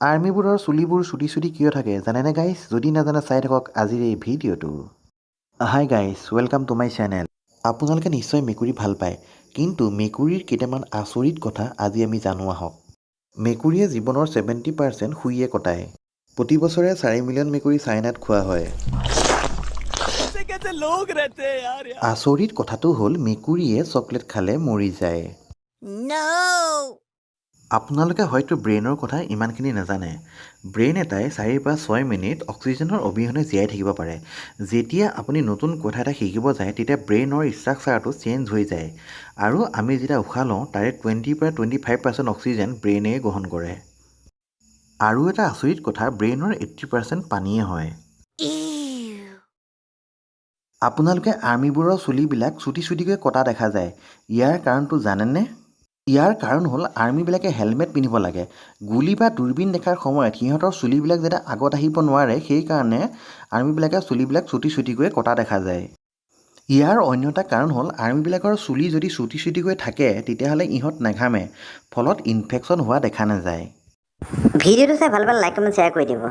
আৰ্মিবোৰৰ চুলিবোৰ চুটি চুটি কিয় থাকে জানেনে গাইজ? যদি নাজানে চাই থাকক আজিৰ এই ভিডিঅ'টো। Hi guys, welcome to my channel. আপোনালোকে নিশ্চয় মেকুৰী ভাল পায়, কিন্তু মেকুৰীৰ কেইটামান আচৰিত কথা আজি আমি জানো আহক। মেকুৰীয়ে জীৱনৰ 70% শুইয়ে কটায়। প্ৰতি বছৰে 4 মিলিয়ন মেকুৰী চাইনাত খোৱা হয়। আচৰিত কথাটো হ'ল মেকুৰীয়ে চকলেট খালে মৰি যায়। আপোনালোকে হয়তো ব্ৰেইনৰ কথা ইমানখিনি নাজানে। ব্ৰেইন এটাই 4-6 মিনিট অক্সিজেনৰ অবিহনে জীয়াই থাকিব পাৰে। যেতিয়া আপুনি নতুন কথা এটা শিকিব যায় তেতিয়া ব্ৰেইনৰ ষ্ট্ৰাকচাৰটো চেঞ্জ হৈ যায়, আৰু আমি যেতিয়া উশাহ লওঁ তাৰে 20-25% অক্সিজেন ব্ৰেইনে গ্ৰহণ কৰে। আৰু এটা আচৰিত কথা, ব্ৰেইনৰ 80% পানীয়ে হয়। আপোনালোকে আৰ্মিবোৰৰ চুলিবিলাক চুটি চুটিকৈ কটা দেখা যায়। ইয়াৰ কাৰণটো জানেনে? ইয়াৰ কাৰণ হ'ল আৰ্মিবিলাকে হেলমেট পিন্ধিব লাগে। গুলি বা দূৰবীণ দেখাৰ সময়ত সিহঁতৰ চুলিবিলাক যাতে আগত আহিব নোৱাৰে, সেইকাৰণে আৰ্মিবিলাকে চুলিবিলাক চুটি চুটিকৈ কটা দেখা যায়। ইয়াৰ অন্য এটা কাৰণ হ'ল আৰ্মিবিলাকৰ চুলি যদি চুটি চুটিকৈ থাকে তেতিয়াহ'লে ইহঁত নেঘামে, ফলত ইনফেকশ্যন হোৱা দেখা নাযায়। ভিডিঅ'টো চাই ভাল পালে লাইক কমেণ্ট শ্বেয়াৰ কৰি দিব।